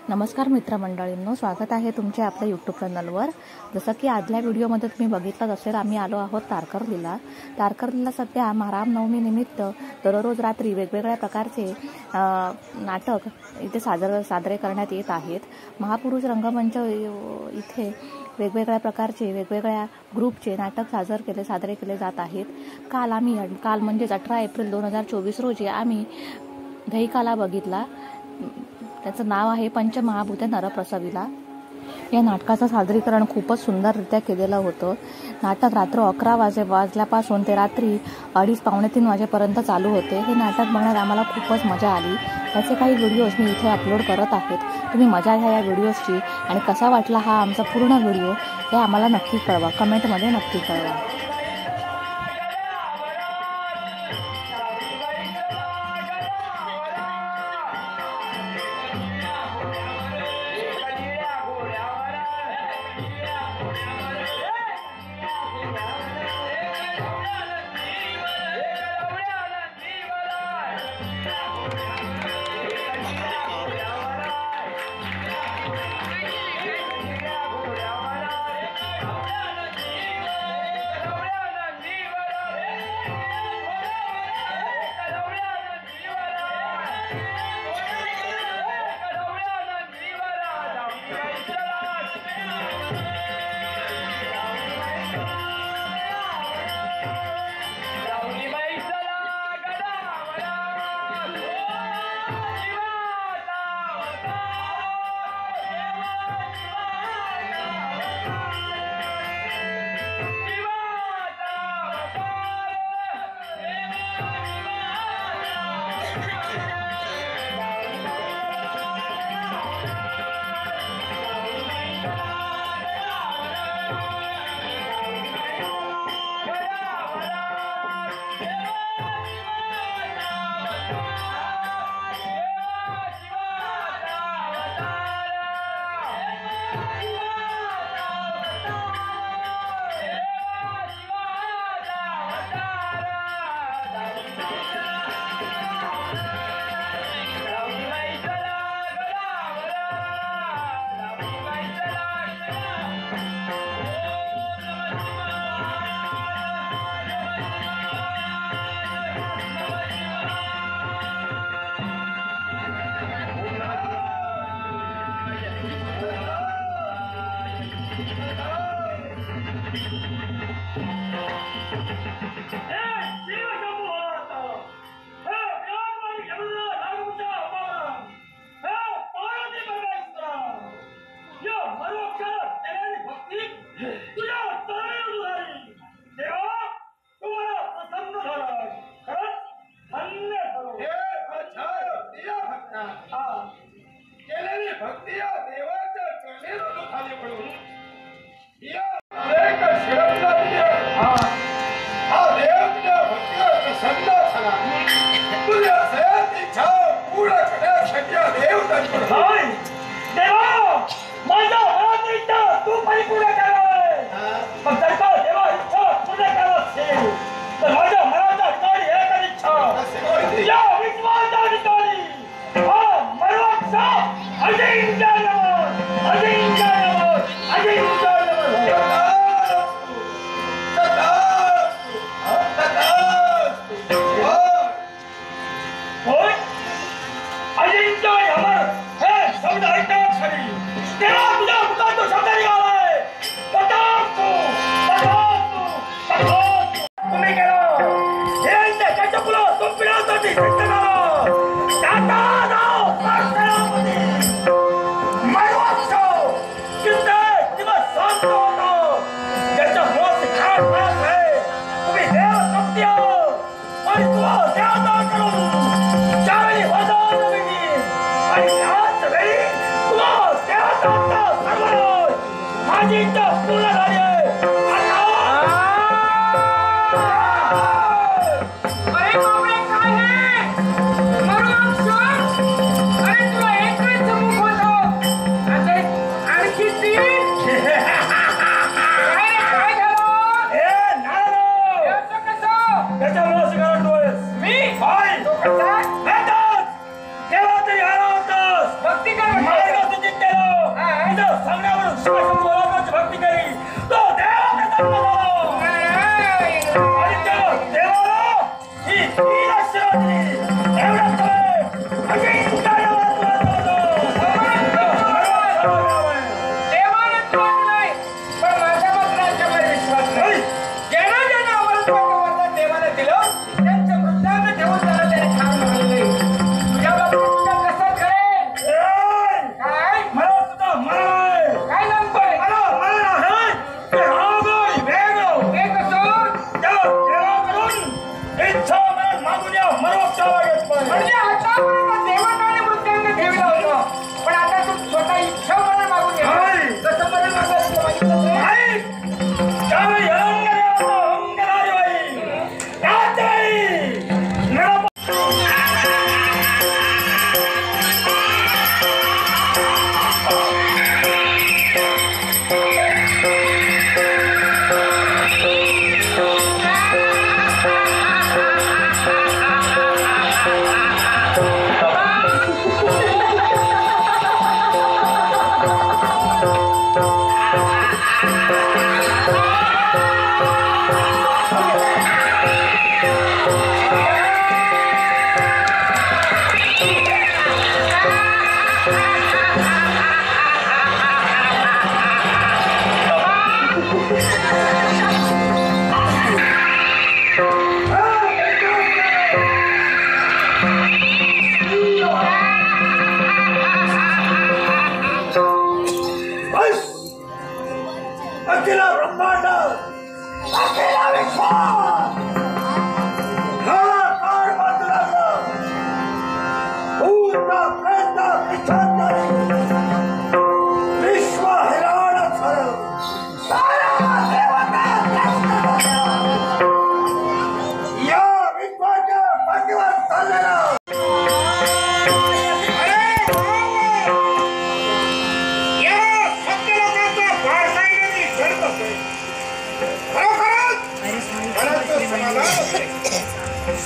नमस्कार मित्रमंडळींनो, स्वागत आहे तुमचे आपल्या यूट्यूब चॅनलवर। जसं की आदल्या व्हिडिओमध्ये तुम्ही बघितलं असेल, आम्ही आलो आहोत तारकर्लीला सध्या रामनवमी निमित्त दररोज रात्री वेगवेगळ्या प्रकारचे नाटक इथे सादरे करण्यात येत आहेत। महापुरुष रंगमंच इथे वेगवेगळ्या प्रकारचे वेगवेगळ्या ग्रुपचे नाटक सादरे केले जात आहेत। काल म्हणजे 18 एप्रिल 2024 रोजी आम्ही दहीकाला बघितला। त्याचं नाव आहे पंचमहाभूते नरप्रसविला। या नाटकाचं सादरीकरण खूपच सुंदररित्या केलेलं होतं। नाटक रात्र 11 वाजल्यापासून ते रात्री 2:30-3 वाजेपर्यंत चालू होते। हे नाटक बघण्यात आम्हाला खूपच मजा आली। त्याचे काही व्हिडिओज मी इथे अपलोड करत आहेत। तुम्ही मजा घ्या या व्हिडिओजची आणि कसा वाटला हा आमचा पूर्ण व्हिडिओ हे आम्हाला नक्की कळवा, कमेंटमध्ये नक्की कळवा। मी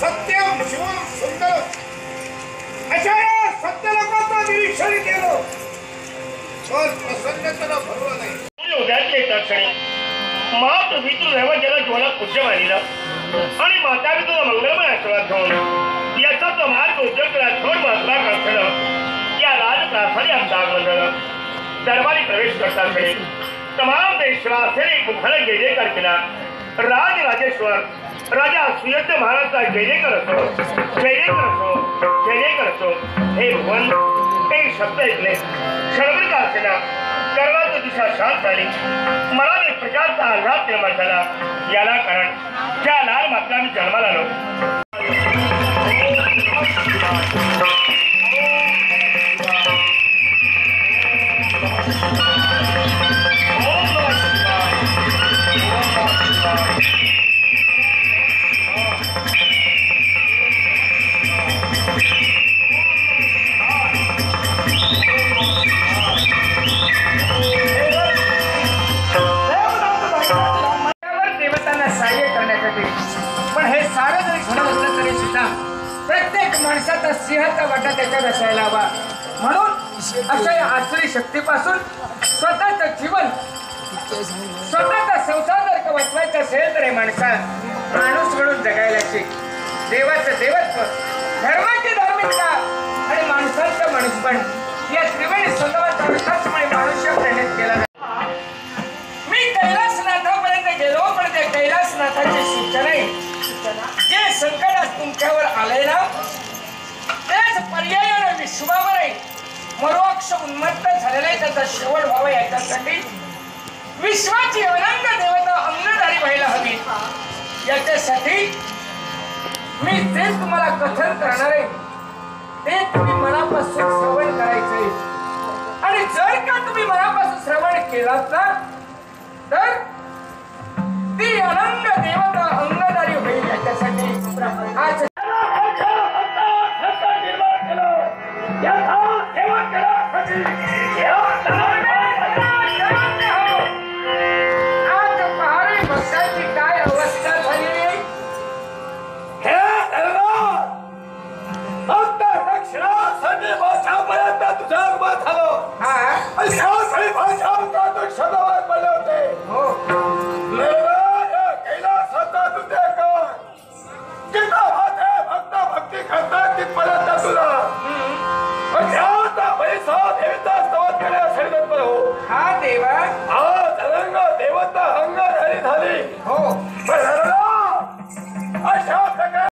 सत्यम शिवम सुंदर अशा या सत्य लोकांचं निरीक्षण केलं पण प्रसन्नतेला भरवलं नाही. उद्यातले क्षणी महाप्रभूतून जगात जीवनात पूज्य मानिलं आणि माता तुझा मंगलमय आशीर्वाद घेऊन याचा तो मार्ग उद्योग थोड महत्वा करतलं या राजप्रासादी आमचं आगमन झालं. दरबारी प्रवेश करता वेळी तमाम देशवासियांनी मुखाला जय जयकार केला. राजराजेश्वर राजा सुयज्ञ महाराजचा जय जयकार असो, जय जयकार असो, जय जयकार असो. हे भगवान एक शब्द ऐकले क्षणभर का असेना गर्वाची दिशा शांत झाली. मला एक प्रकारचा आघात निर्माण झाला. याला कारण ज्या लाल मात्रा मी जन्माला आलो. प्रत्येक माणसाचा सिंहाचा वाटा त्याच्यात असायला हवा. म्हणून अशा या आसुरी शक्तीपासून स्वतःचं जीवन स्वतःचा संसार जर का वाचवायचा असेल तर हे माणसा माणूस म्हणून जगायला शिक. देवाचं देवत्व, धर्माची धार्मिकता आणि माणसाचं माणूसपण या त्रिवेणी स्वतःचा अर्थाचमुळे मनुष्य प्रेरित केला जातो. मी कैलासनाथापर्यंत गेलो पण त्या कैलासनाथाची सूचना जे संकट आज तुमच्यावर आलंय ना तेच पर्यायाने विश्वावर मरोक्ष उन्मत्त झालेला आहे. त्याचा शेवट व्हावा याच्यासाठी विश्वाची अनंत देवता अंगधारी व्हायला हवी. याच्यासाठी मी जे तुम्हाला कथन करणार आहे ते तुम्ही मनापासून श्रवण करायचंय आणि जर का तुम्ही मनापासून श्रवण केलात ना तर ती अनंत देवता अंगधारी होईल. याच्यासाठी आज पहारे भक्तांची काय अवस्था झाली. हे फक्त दक्षिणासाठी भाषापर्यंत तुझा अगमन झालो. त्यासाठी भाषा शब्दवाद पडले होते. हो कैलासाचा तुझे कर जिथं भाषे भक्त भक्ती करतात तिथपर्यंत तुला पैसा देवता स्तवत करण्यासाठी तत्पर हो. हा देवा हा तरंग देवता अंगधारी झाली. हो अशा प्रकारे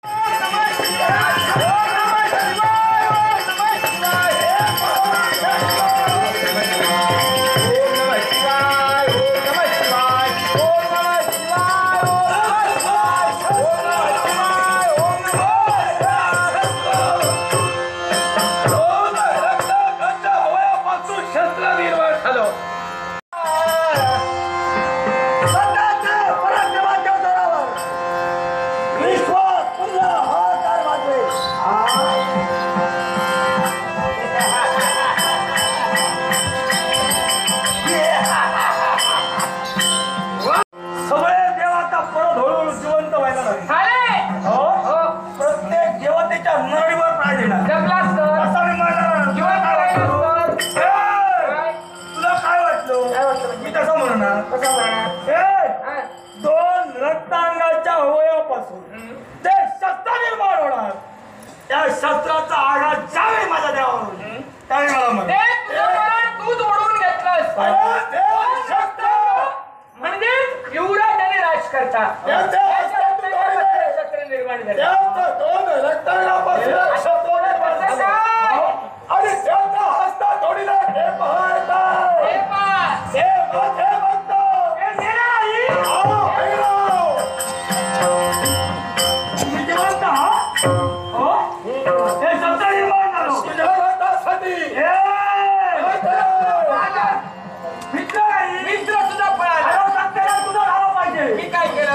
दोन रक्तांगाच्या अवयवापासून ते शस्त्र निर्माण होणार. त्या शस्त्राचा आघात ज्यावेळी माझ्या देवावर होईल त्यावेळी मला तू तोडून घेतलंस म्हणजे युवराजाने राज करता शस्त्र निर्माण झाले. दोन रक्तांगापासून आणि त्याचा हस्ता तोडीला हे पहा मित्र सुद्धा पळाला. तुझं नाव पाहिजे. मी काय केलं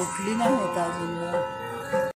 उठली नाही होता अजून